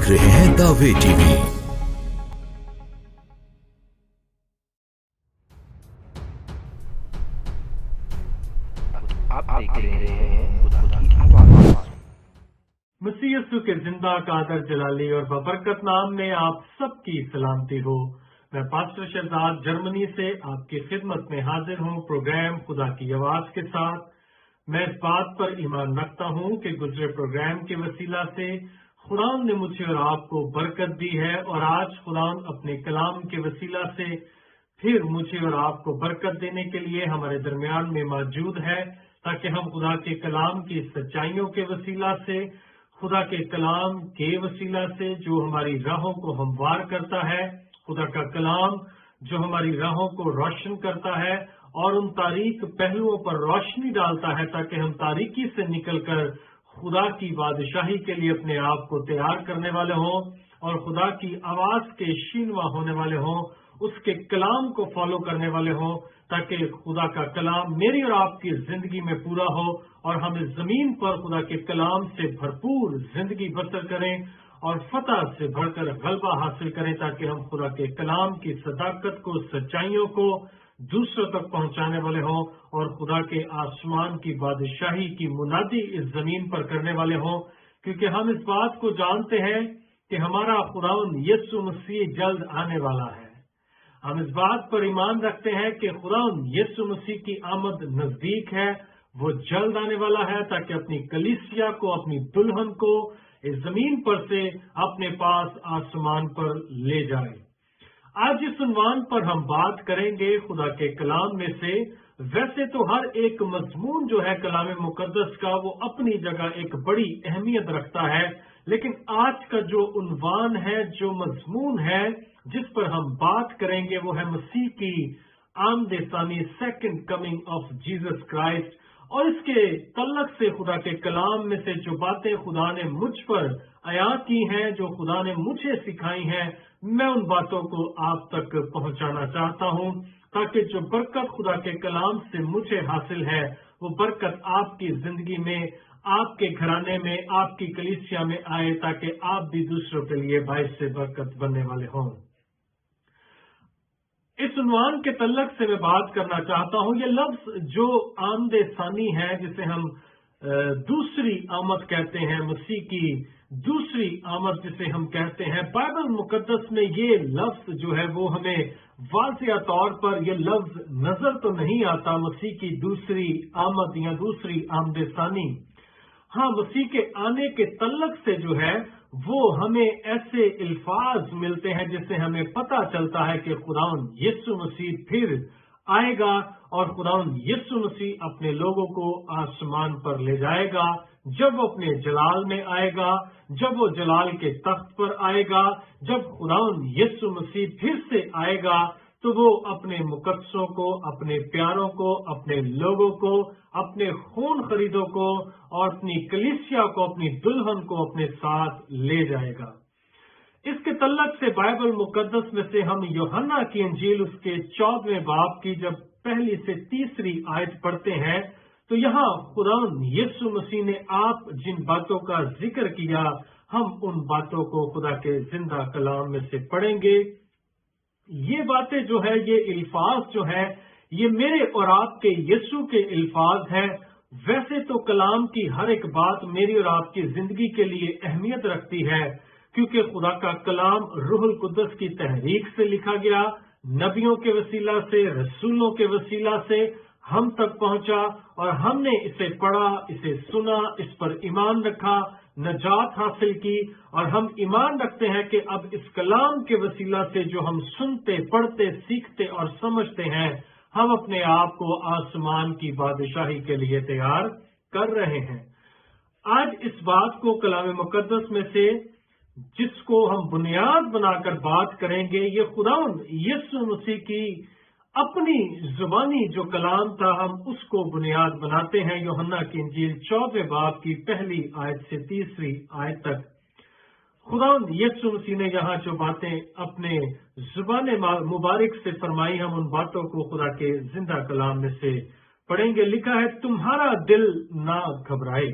रहे हैं दावे टीवी। आप देख रहे हैं खुदा की आवाज़। मसीह यीशु के जिंदा कादर जलाली और बबरकत नाम में आप सबकी सलामती हो। मैं पास्टर शहजाद जर्मनी से आपकी खिदमत में हाजिर हूँ प्रोग्राम खुदा की आवाज के साथ। मैं इस बात पर ईमान रखता हूँ कि गुजरे प्रोग्राम के वसीला से खुदा ने मुझे और आपको बरकत दी है और आज खुदा अपने कलाम के वसीला से फिर मुझे और आपको बरकत देने के लिए हमारे दरमियान में मौजूद है, ताकि हम खुदा के कलाम की सच्चाइयों के वसीला से, खुदा के कलाम के वसीला से जो हमारी राहों को हमवार करता है, खुदा का कलाम जो हमारी राहों को रोशन करता है और उन तारीक पहलुओं पर रोशनी डालता है, ताकि हम तारीकी से निकलकर खुदा की बादशाही के लिए अपने आप को तैयार करने वाले हों और खुदा की आवाज के शीनवा होने वाले हों, उसके कलाम को फॉलो करने वाले हों, ताकि खुदा का कलाम मेरी और आपकी जिंदगी में पूरा हो और हम इस जमीन पर खुदा के कलाम से भरपूर जिंदगी बसर करें और फतह से भरकर गलबा हासिल करें, ताकि हम खुदा के कलाम की सदाकत को, सच्चाइयों को दूसरों तक पहुंचाने वाले हों और खुदा के आसमान की बादशाही की मुनादी इस जमीन पर करने वाले हों, क्योंकि हम इस बात को जानते हैं कि हमारा खुदावंद यीशु मसीह जल्द आने वाला है। हम इस बात पर ईमान रखते हैं कि खुदावंद यीशु मसीह की आमद नजदीक है, वो जल्द आने वाला है, ताकि अपनी कलीसिया को, अपनी दुल्हन को इस जमीन पर से अपने पास आसमान पर ले जाए। आज इस उन्वान पर हम बात करेंगे खुदा के कलाम में से। वैसे तो हर एक मजमून जो है कलाम मुकद्दस का वो अपनी जगह एक बड़ी अहमियत रखता है, लेकिन आज का जो उन्वान है, जो मजमून है जिस पर हम बात करेंगे, वो है मसीह की आमद सानी, second coming of Jesus Christ. और इसके तल्लक से खुदा के कलाम में से जो बातें खुदा ने मुझ पर अया की हैं, जो खुदा ने मुझे सिखाई हैं, मैं उन बातों को आप तक पहुंचाना चाहता हूं, ताकि जो बरकत खुदा के कलाम से मुझे हासिल है वो बरकत आपकी जिंदगी में, आपके घराने में, आपकी कलीसिया में आए, ताकि आप भी दूसरों के लिए बाइस से बरकत बनने वाले हों। इस उन्वान के तल्लक से मैं बात करना चाहता हूं। ये लफ्ज जो आमद सानी है, जिसे हम दूसरी आमद कहते हैं, मसीह की दूसरी आमद जिसे हम कहते हैं, बाइबल मुकद्दस में ये लफ्ज जो है वो हमें वाज़िया तौर पर ये लफ्ज नजर तो नहीं आता, मसीह की दूसरी आमद या दूसरी आमद सानी। हाँ, मसीह के आने के तल्लक से जो है वो हमें ऐसे अल्फाज मिलते हैं जिससे हमें पता चलता है कि खुदावंद यीशु मसीह फिर आएगा और खुदावंद यीशु मसीह अपने लोगों को आसमान पर ले जाएगा। जब वो अपने जलाल में आएगा, जब वो जलाल के तख्त पर आएगा, जब खुदावंद यीशु मसीह फिर से आएगा, तो वो अपने मुकद्दसों को, अपने प्यारों को, अपने लोगों को, अपने खून खरीदों को और अपनी कलीसिया को, अपनी दुल्हन को अपने साथ ले जाएगा। इसके तल्लक से बाइबल मुकद्दस में से हम यूहन्ना की इंजील उसके 14वें बाब की जब पहली से तीसरी आयत पढ़ते हैं, तो यहाँ खुदावंद यीशु मसीह ने आप जिन बातों का जिक्र किया, हम उन बातों को खुदा के जिंदा कलाम में से पढ़ेंगे। ये बातें जो है, ये अल्फाज जो है, ये मेरे और आपके यीशु के अल्फाज हैं। वैसे तो कलाम की हर एक बात मेरी और आपकी जिंदगी के लिए अहमियत रखती है, क्योंकि खुदा का कलाम रूहुल कुद्दस की तहरीक से लिखा गया, नबियों के वसीला से, रसूलों के वसीला से हम तक पहुंचा और हमने इसे पढ़ा, इसे सुना, इस पर ईमान रखा, नजात हासिल की। और हम ईमान रखते हैं कि अब इस कलाम के वसीला से जो हम सुनते, पढ़ते, सीखते और समझते हैं, हम अपने आप को आसमान की बादशाही के लिए तैयार कर रहे हैं। आज इस बात को कलाम मुकद्दस में से जिसको हम बुनियाद बनाकर बात करेंगे, ये खुदावंद यीशु मसीह की अपनी जुबानी जो कलाम था, हम उसको बुनियाद बनाते हैं। यूहन्ना की इंजील 14वें बाब की पहली आयत से तीसरी आयत तक खुदावंद यीशु मसीह ने यहाँ जो बातें अपने जुबान मुबारक से फरमाई, हम उन बातों को खुदा के जिंदा कलाम में से पढ़ेंगे। लिखा है, तुम्हारा दिल ना घबराए,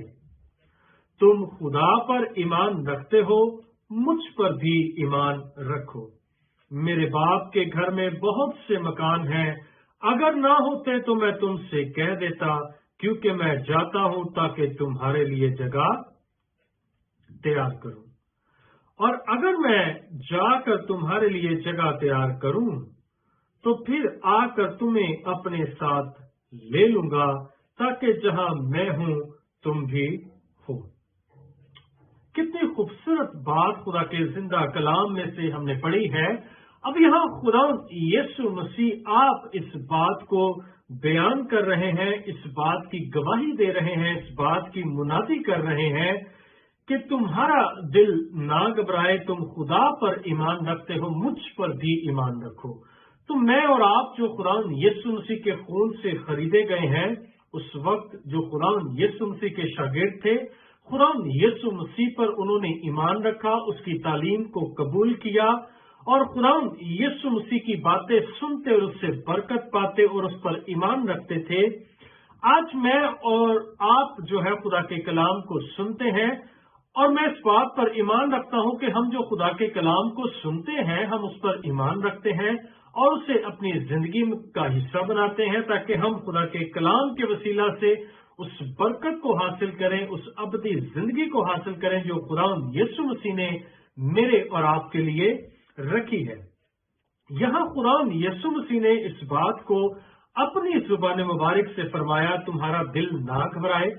तुम खुदा पर ईमान रखते हो मुझ पर भी ईमान रखो। मेरे बाप के घर में बहुत से मकान हैं, अगर ना होते तो मैं तुमसे कह देता, क्योंकि मैं जाता हूं ताकि तुम्हारे लिए जगह तैयार करूं। और अगर मैं जाकर तुम्हारे लिए जगह तैयार करूं तो फिर आकर तुम्हें अपने साथ ले लूंगा, ताकि जहां मैं हूं तुम भी हो। कितनी खूबसूरत बात खुदा के जिंदा कलाम में से हमने पढ़ी है। अब यहाँ खुदा यीशु मसीह आप इस बात को बयान कर रहे हैं, इस बात की गवाही दे रहे हैं, इस बात की मुनादी कर रहे हैं कि तुम्हारा दिल ना घबराए, तुम खुदा पर ईमान रखते हो, मुझ पर भी ईमान रखो। तो मैं और आप जो खुदा यीशु मसीह के खून से खरीदे गए हैं, उस वक्त जो खुदा यीशु मसीह के शागिर्द थे, खुदा यीशु मसीह पर उन्होंने ईमान रखा, उसकी तालीम को कबूल किया और खुदा यीशु मसीह की बातें सुनते और उससे बरकत पाते और उस पर ईमान रखते थे। आज मैं और आप जो है खुदा के कलाम को सुनते हैं और मैं इस बात पर ईमान रखता हूं कि हम जो खुदा के कलाम को सुनते हैं, हम उस पर ईमान रखते हैं और उसे अपनी जिंदगी का हिस्सा बनाते हैं, ताकि हम खुदा के कलाम के वसीला से उस बरकत को हासिल करें, उस अबदी जिंदगी को हासिल करें जो खुदा यीशु मसीह ने मेरे और आपके लिए रखी है। यहाँ खुदा यीशु मसीह ने इस बात को अपनी जुबान मुबारक से फरमाया, तुम्हारा दिल ना घबराए।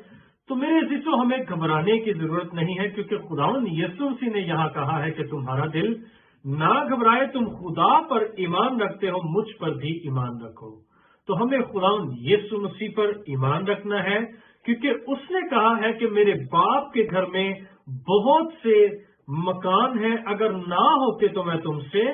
तो मेरे अजीजों, हमें घबराने की जरूरत नहीं है, क्योंकि खुदा यीशु मसीह ने यहाँ कहा है कि तुम्हारा दिल ना घबराए, तुम खुदा पर ईमान रखते हो, मुझ पर भी ईमान रखो। तो हमें खुदा यीशु मसीह पर ईमान रखना है, क्योंकि उसने कहा है कि मेरे बाप के घर में बहुत से मकान हैं, अगर ना होते तो मैं तुमसे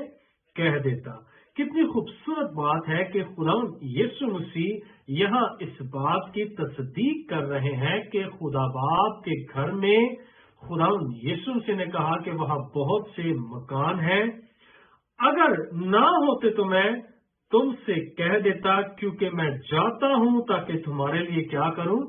कह देता। कितनी खूबसूरत बात है कि खुदा यीशु मसीह यहाँ इस बात की तस्दीक कर रहे हैं कि खुदा बाप के घर में खुदा यीशु मसीह ने कहा कि वहां बहुत से मकान हैं, अगर ना होते तो मैं तुमसे कह देता, क्योंकि मैं जाता हूं ताकि तुम्हारे लिए क्या करूं,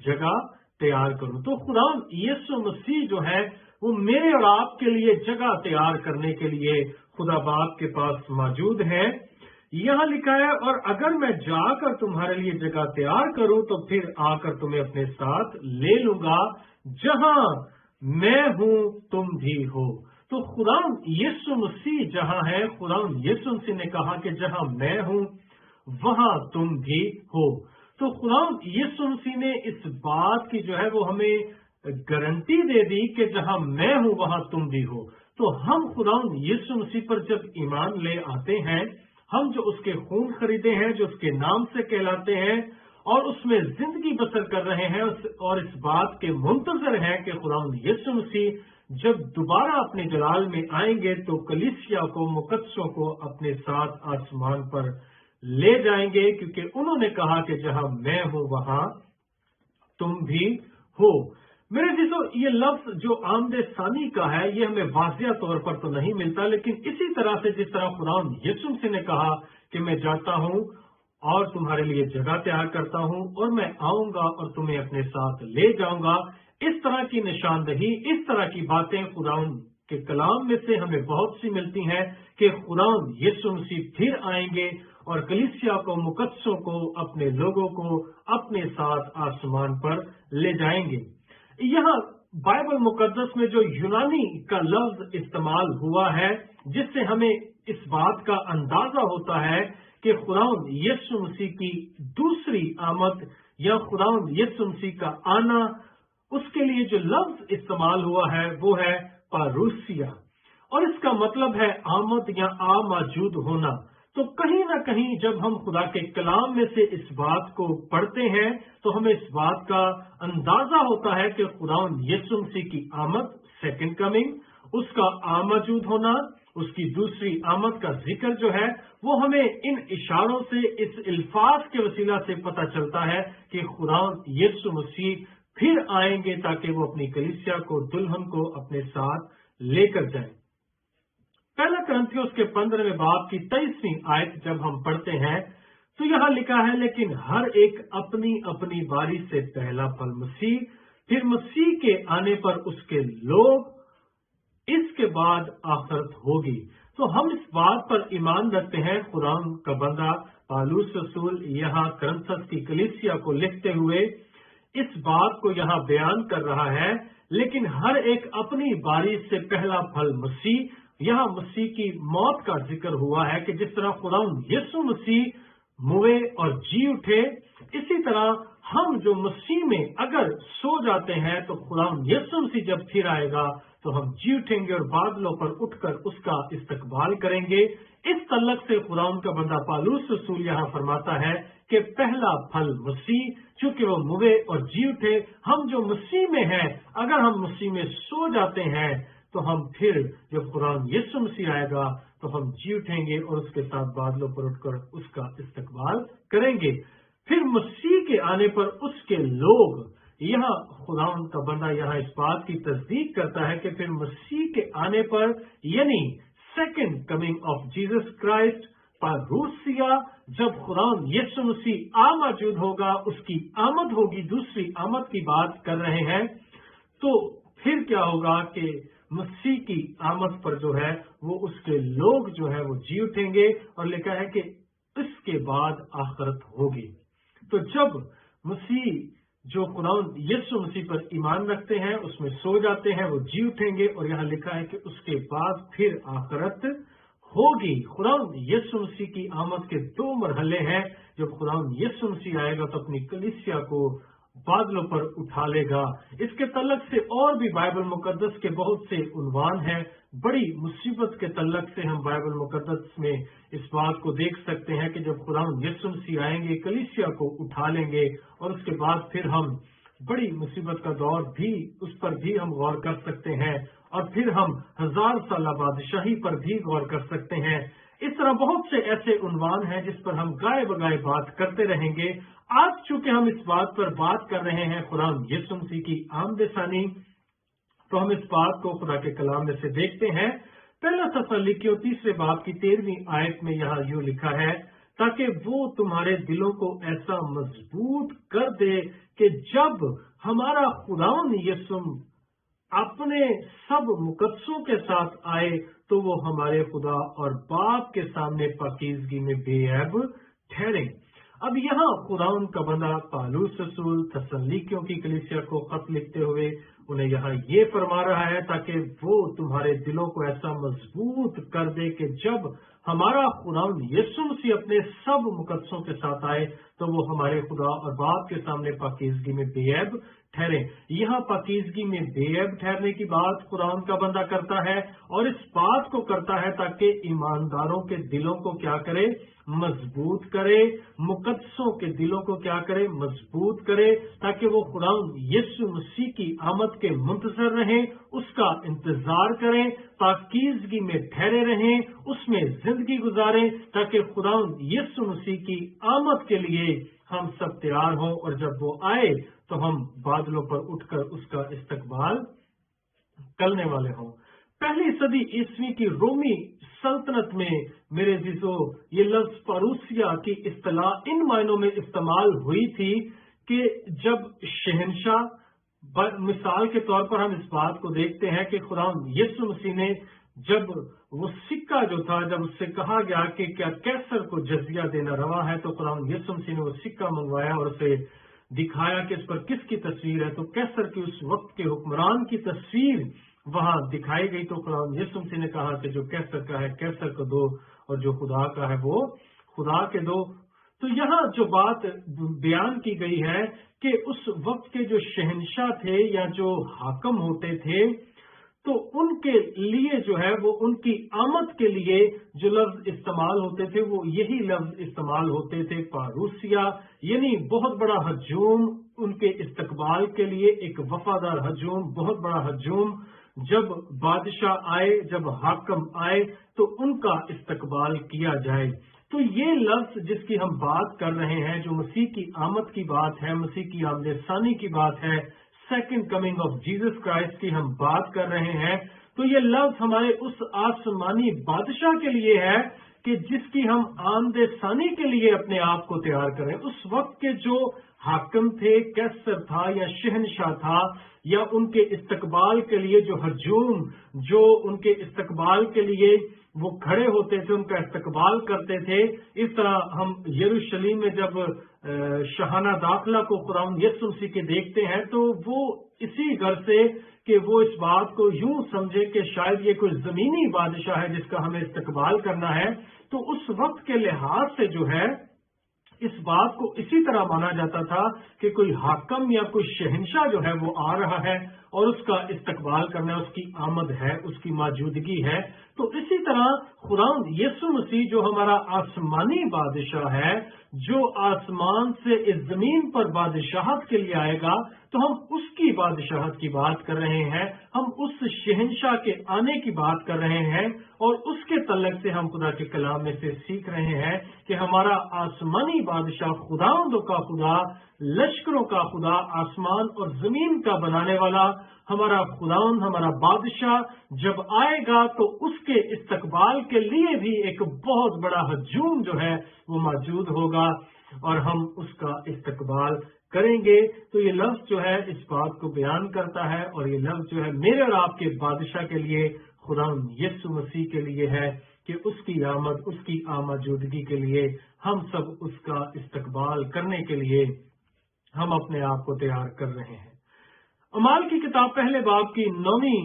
जगह तैयार करूं। तो खुदा यीशु मसीह जो है वो मेरे और आपके लिए जगह तैयार करने के लिए खुदा बाप के पास मौजूद है। यहाँ लिखा है, और अगर मैं जाकर तुम्हारे लिए जगह तैयार करूं तो फिर आकर तुम्हें अपने साथ ले लूंगा, जहां मैं हूं तुम भी हो। तो खुदा यीशु मसीह जहां है, खुदा यीशु मसीह ने कहा कि जहां मैं हूं वहां तुम भी हो। तो खुदा यीशु मसीह ने इस बात की जो है वो हमें गारंटी दे दी कि जहां मैं हूं वहां तुम भी हो। तो हम खुदा यीशु मसीह पर जब ईमान ले आते हैं, हम जो उसके खून खरीदे हैं, जो उसके नाम से कहलाते हैं और उसमें जिंदगी बसर कर रहे हैं और इस बात के मुंतजर हैं कि खुदा यीशु मसीह जब दोबारा अपने जलाल में आएंगे तो कलीसिया को, मुकद्दसों को अपने साथ आसमान पर ले जाएंगे, क्योंकि उन्होंने कहा कि जहां मैं हूं वहां तुम भी हो। मेरे दोस्तों, ये लफ्ज जो आमदे सानी का है, ये हमें वाज़िया तौर पर तो नहीं मिलता, लेकिन इसी तरह से जिस तरह खुदा यीशु मसीह ने कहा कि मैं जाता हूं और तुम्हारे लिए जगह तैयार करता हूं और मैं आऊंगा और तुम्हें अपने साथ ले जाऊंगा, इस तरह की निशानदही, इस तरह की बातें खुदा के कलाम में से हमें बहुत सी मिलती हैं कि खुदा यीशु मसीह फिर आएंगे और कलीसिया को, मुकद्दसों को, अपने लोगों को अपने साथ आसमान पर ले जाएंगे। यहाँ बाइबल मुकद्दस में जो यूनानी का लफ्ज इस्तेमाल हुआ है, जिससे हमें इस बात का अंदाजा होता है कि खुदा यीशु मसीह की दूसरी आमद या खुदा यीशु मसीह का आना, उसके लिए जो लफ्ज इस्तेमाल हुआ है वो है पारूसिया, और इसका मतलब है आमद या मौजूद होना। तो कहीं ना कहीं जब हम खुदा के कलाम में से इस बात को पढ़ते हैं तो हमें इस बात का अंदाजा होता है कि खुदा यीशु मसीह की आमद, सेकंड कमिंग, उसका मौजूद होना, उसकी दूसरी आमद का जिक्र जो है वो हमें इन इशारों से, इस अल्फाज के वसीला से पता चलता है कि खुदा यीशु मसीह फिर आएंगे ताकि वो अपनी कलीसिया को, दुल्हन को अपने साथ लेकर जाएं। पहला कुरिन्थियों के 15वें बाब की 23वीं आयत जब हम पढ़ते हैं तो यहाँ लिखा है, लेकिन हर एक अपनी अपनी बारी से पहला फल मसीह, फिर मसीह के आने पर उसके लोग। इसके बाद आखिरत होगी। तो हम इस बात पर ईमान रखते हैं। खुदा का बंदा पालूस रसूल यहाँ करंथस की कलीसिया को लिखते हुए इस बात को यहाँ बयान कर रहा है, लेकिन हर एक अपनी बारी से पहला फल मसीह। यहाँ मसीह की मौत का जिक्र हुआ है कि जिस तरह खुदा यीशु मसीह मुए और जी उठे, इसी तरह हम जो मसीह में अगर सो जाते हैं तो खुदा यीशु मसीह जब फिर आएगा तो हम जी उठेंगे और बादलों पर उठकर उसका इस्तकबाल करेंगे। इस तल्लक से खुदा का बंदा पालूस रसूल यहाँ फरमाता है कि पहला फल मसीह, चूंकि वो मुए और जी उठे, हम जो मसीह में हैं, अगर हम मसीह में सो जाते हैं तो हम फिर जब खुदा यीशु मसीह आएगा तो हम जी उठेंगे और उसके साथ बादलों पर उठकर उसका इस्तकबाल करेंगे। फिर मसीह के आने पर उसके लोग, यहाँ खुदा का बंदा यहाँ इस बात की तस्दीक करता है कि फिर मसीह के आने पर यानी second coming of Jesus Christ parousia, जब खुदा यीशु मसीह मौजूद होगा, उसकी आमद होगी, दूसरी आमद की बात कर रहे हैं, तो फिर क्या होगा कि मसीह की आमद पर जो है वो उसके लोग जो है वो जी उठेंगे और लिखा है कि इसके बाद आखिरत होगी। तो जब मसीह जो खुदा यीशु मसीह पर ईमान रखते हैं उसमें सो जाते हैं, वो जी उठेंगे और यहाँ लिखा है कि उसके बाद फिर आखिरत होगी। खुदा यीशु मसीह की आमद के दो मरहले हैं। जब खुदा यीशु मसीह आएगा तो अपनी कलीसिया को बादलों पर उठा लेगा। इसके तल्लक से और भी बाइबल मुकद्दस के बहुत से उन्वान हैं। बड़ी मुसीबत के तल्लक से हम बाइबल मुकद्दस में इस बात को देख सकते हैं कि जब खुदा यीशु मसीह आएंगे, कलीसिया को उठा लेंगे और उसके बाद फिर हम बड़ी मुसीबत का दौर भी, उस पर भी हम गौर कर सकते हैं और फिर हम 1000 साल बादशाही पर भी गौर कर सकते हैं। इस तरह बहुत से ऐसे उन्वान हैं जिस पर हम गाए बगाए बात करते रहेंगे। आज चूंकि हम इस बात पर बात कर रहे हैं खुदा यीशु मसीह की आमदसानी, तो हम इस बात को खुदा के कलाम में से देखते हैं। पहला तसल्लीकियों 3 बाब की 13वीं आयत में यहाँ यूं लिखा है, ताकि वो तुम्हारे दिलों को ऐसा मजबूत कर दे कि जब हमारा खुदावंद यीशु अपने सब मुकद्दसों के साथ आए तो वो हमारे खुदा और बाप के सामने पाकीज़गी में बेऐब ठहरे। अब यहाँ खुदावंद का बंदा पालूस रसूल तसल्लीकियों की कलीसिया को खत लिखते हुए उन्हें यहाँ ये फरमा रहा है, ताकि वो तुम्हारे दिलों को ऐसा मजबूत कर दे कि जब हमारा खुदावंद यीशु मसीह अपने सब मुकद्दसों के साथ आए तो वो हमारे खुदा और बाप के सामने पाकीज़गी में बेऐब ठहरे। यहाँ पाकीज़गी में बेऐब ठहरने की बात खुदावंद का बंदा करता है और इस बात को करता है ताकि ईमानदारों के दिलों को क्या करे, मजबूत करे, मुकद्दसों के दिलों को क्या करे, मजबूत करे, ताकि वो खुदावंद यीशु मसीह की आमद के मुंतज़र रहें, उसका इंतजार करें, पाकीज़गी में ठहरे रहें, उसमें जिंदगी गुजारें, ताकि खुदावंद यीशु मसीह की आमद के लिए हम सब तैयार हों और जब वो आए तो हम बादलों पर उठकर उसका इस्तकबाल करने वाले हों। पहली सदी ईस्वी की रोमी सल्तनत में मेरे अजीजों ये लफ्ज पारूसिया की इस्तिलाह इन मायनों में इस्तेमाल हुई थी कि जब शहंशाह, मिसाल के तौर पर हम इस बात को देखते हैं कि खुदा यीशु मसीह ने जब वो सिक्का जो था, जब उससे कहा गया कि क्या कैसर को जजिया देना रवा है, तो खुदा यीशु मसीह ने वो सिक्का मंगवाया और उसे दिखाया कि इस पर किसकी तस्वीर है। तो कैसर की उस वक्त के हुक्मरान की तस्वीर वहां दिखाई गई। तो खुदा यीशु मसीह ने कहा कि जो कैसर का है कैसर को दो और जो खुदा का है वो खुदा के दो। तो यहाँ जो बात बयान की गई है कि उस वक्त के जो शहंशाह थे या जो हाकम होते थे, तो उनके लिए जो है वो उनकी आमद के लिए जो लफ्ज इस्तेमाल होते थे वो यही लफ्ज इस्तेमाल होते थे, पारूसिया, यानी बहुत बड़ा हजूम, उनके इस्तकबाल के लिए एक वफादार हजूम, बहुत बड़ा हजूम। जब बादशाह आए, जब हाकम आए तो उनका इस्तकबाल किया जाए। तो ये लफ्ज जिसकी हम बात कर रहे हैं, जो मसीह की आमद की बात है, मसीह की आमदसानी की बात है, second coming of Jesus Christ की हम बात कर रहे हैं, तो ये लफ्ज हमारे उस आसमानी बादशाह के लिए है कि जिसकी हम आमदसानी के लिए अपने आप को तैयार करें। उस वक्त के जो हाकिम थे, कैसर था या शहनशाह था, या उनके इस्तकबाल के लिए जो हजूम, जो उनके इस्तकबाल के लिए वो खड़े होते थे, उनका इस्तकबाल करते थे। इस तरह हम यरूशलेम में जब शाहाना दाखिला को खुदावंद यीशु मसीह के देखते हैं तो वो इसी घर से कि वो इस बात को यूं समझे कि शायद ये कोई जमीनी बादशाह है जिसका हमें इस्तकबाल करना है। तो उस वक्त के लिहाज से जो है इस बात को इसी तरह माना जाता था कि कोई हाकम या कोई शहनशाह जो है वो आ रहा है और उसका इस्तकबाल करना, उसकी आमद है, उसकी मौजूदगी है। तो इसी तरह खुदावंद यीशु मसीह जो हमारा आसमानी बादशाह है, जो आसमान से इस जमीन पर बादशाहत के लिए आएगा, तो हम उसकी बादशाहत की बात कर रहे हैं, हम उस शहनशाह के आने की बात कर रहे हैं और उसके तल्लक से हम खुदा के कलाम में से सीख रहे हैं कि हमारा आसमानी बादशाह खुदावंदों का खुदा, लश्करों का खुदा, आसमान और जमीन का बनाने वाला हमारा खुदावंद, हमारा बादशाह जब आएगा तो उसके इस्तकबाल के लिए भी एक बहुत बड़ा हजूम जो है वो मौजूद होगा और हम उसका इस्तकबाल करेंगे। तो ये लफ्ज जो है इस बात को बयान करता है और ये लफ्ज जो है मेरे और आपके बादशाह के लिए, खुदावंद यीशु मसीह के लिए है कि उसकी आमद, उसकी आमौजूदगी के लिए हम सब उसका इस्तकबाल करने के लिए हम अपने आप को तैयार कर रहे हैं। अमाल की किताब पहले बाब की 9वीं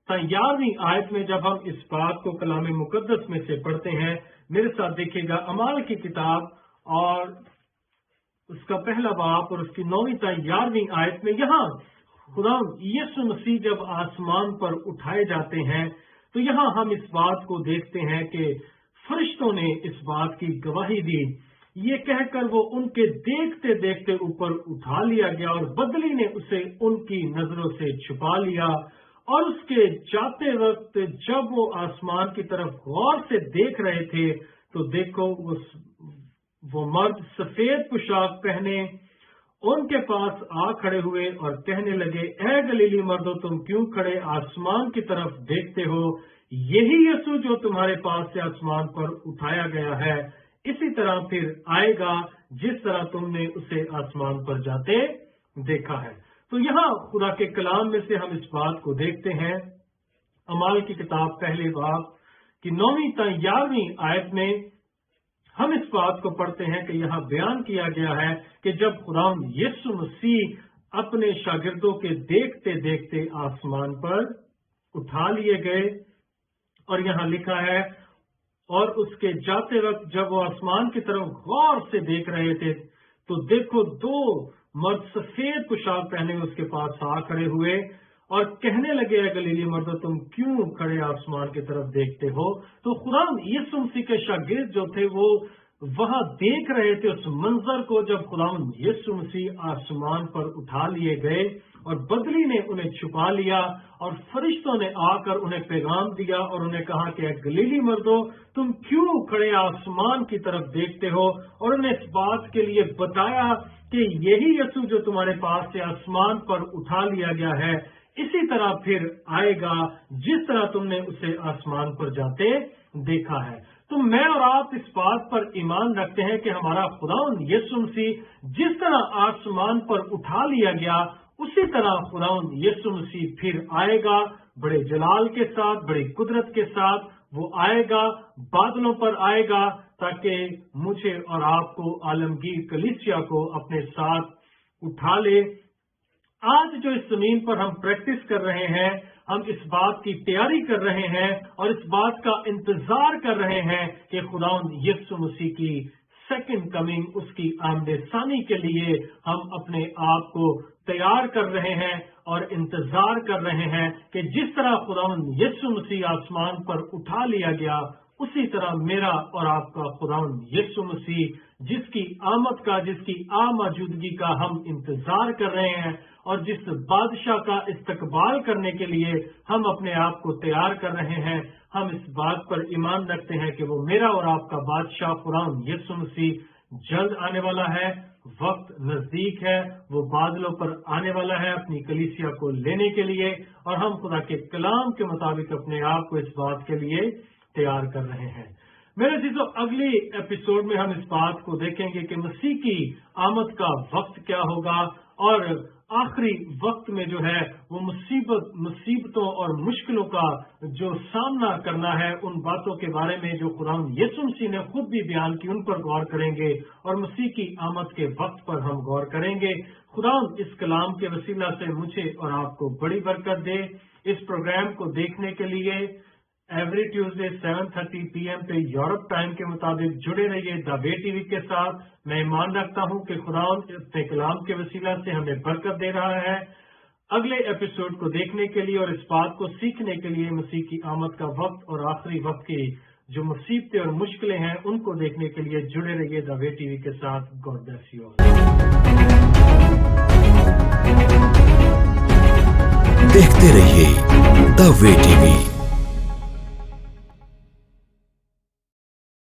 11वीं आयत में जब हम इस बात को कलाम मुकद्दस में से पढ़ते हैं, मेरे साथ देखिएगा अमाल की किताब और उसका पहला बाब और उसकी 9वीं 11वीं आयत में यहाँ खुदा यीशु मसीह जब आसमान पर उठाए जाते हैं तो यहाँ हम इस बात को देखते हैं कि फरिश्तों ने इस बात की गवाही दी, ये कहकर वो उनके देखते देखते ऊपर उठा लिया गया और बदली ने उसे उनकी नजरों से छुपा लिया। और उसके जाते वक्त जब वो आसमान की तरफ गौर से देख रहे थे तो देखो वो मर्द सफेद पोशाक पहने उनके पास आ खड़े हुए और कहने लगे, ऐ गलीली मर्दो, तुम क्यों खड़े आसमान की तरफ देखते हो? यही यीशु जो तुम्हारे पास से आसमान पर उठाया गया है, इसी तरह फिर आएगा जिस तरह तुमने उसे आसमान पर जाते देखा है। तो यहाँ खुदा के कलाम में से हम इस बात को देखते हैं। अमाल की किताब पहले बाब की 9वीं 11वीं आयत में हम इस बात को पढ़ते हैं कि यहाँ बयान किया गया है कि जब खुदावंद यीशु मसीह अपने शागिर्दों के देखते देखते आसमान पर उठा लिए गए और यहाँ लिखा है, और उसके जाते वक्त जब वो आसमान की तरफ गौर से देख रहे थे तो देखो दो मर्द सफेद पोशाक पहने उसके पास आ खड़े हुए और कहने लगे, गलीली मर्दो, तुम क्यों खड़े आसमान की तरफ देखते हो? तो खुदा यीशु मसीह के शागिर्द जो थे वो वहां देख रहे थे उस मंजर को जब खुदा यीशु मसीह आसमान पर उठा लिए गए और बदली ने उन्हें छुपा लिया और फरिश्तों ने आकर उन्हें पैगाम दिया और उन्हें कहा कि गलीली मर्दो, तुम क्यों खड़े आसमान की तरफ देखते हो? और उन्हें इस बात के लिए बताया कि यही यीशु जो तुम्हारे पास से आसमान पर उठा लिया गया है, इसी तरह फिर आएगा जिस तरह तुमने उसे आसमान पर जाते देखा है। तो मैं और आप इस बात पर ईमान रखते हैं कि हमारा खुदावंद यीशु मसीह जिस तरह आसमान पर उठा लिया गया, उसी तरह खुदावंद यीशु मसीह फिर आएगा बड़े जलाल के साथ, बड़ी कुदरत के साथ। वो आएगा, बादलों पर आएगा, ताकि मुझे और आपको, आलमगीर कलीसिया को अपने साथ उठा ले। आज जो इस जमीन पर हम प्रैक्टिस कर रहे हैं, हम इस बात की तैयारी कर रहे हैं और इस बात का इंतजार कर रहे हैं कि खुदावंद यीशु मसीह की सेकंड कमिंग, उसकी आमद सानी के लिए हम अपने आप को तैयार कर रहे हैं और इंतजार कर रहे हैं कि जिस तरह खुदावंद यीशु मसीह आसमान पर उठा लिया गया, उसी तरह मेरा और आपका खुदावंद यीशु मसीह, जिसकी आमद का, जिसकी आमौजूदगी का हम इंतजार कर रहे हैं और जिस बादशाह का इस्तकबाल करने के लिए हम अपने आप को तैयार कर रहे हैं, हम इस बात पर ईमान रखते हैं कि वो मेरा और आपका बादशाह खुदावंद यीशु मसीह जल्द आने वाला है। वक्त नजदीक है, वो बादलों पर आने वाला है अपनी कलीसिया को लेने के लिए, और हम खुदा के कलाम के मुताबिक अपने आप को इस बात के लिए तैयार कर रहे हैं। میرے عزیزو، اگلی ایپیسوڈ میں ہم اس بات کو دیکھیں گے کہ مسیح کی آمد کا وقت کیا ہوگا اور آخری وقت میں جو ہے وہ مصیبتوں اور مشکلوں کا جو سامنا کرنا ہے، ان باتوں کے بارے میں جو خداوند یسوع مسیح نے خود بھی بیان کی، ان پر غور کریں گے اور مسیح کی آمد کے وقت پر ہم غور کریں گے۔ خداوند اس کلام کے وسیلہ سے مجھے اور آپ کو بڑی برکت دے۔ اس پروگرام کو دیکھنے کے لیے ایوری ٹیوزڈے 7:30 PM پہ یورپ ٹائم کے مطابق جڑے رہیے دا وے ٹی وی کے ساتھ۔ میں ایمان رکھتا ہوں کہ خداوند اپنے کلام کے وسیلہ سے ہمیں برکت دے رہا ہے۔ اگلے ایپیسوڈ کو دیکھنے کے لیے اور اس بات کو سیکھنے کے لیے مسیح کی آمد کا وقت اور آخری وقت کی جو مصیبتیں اور مشکلیں ہیں ان کو دیکھنے کے لیے جڑے رہیے دا وے ٹی وی کے ساتھ۔ God bless you all. دیکھتے رہیے دا وے ٹی وی۔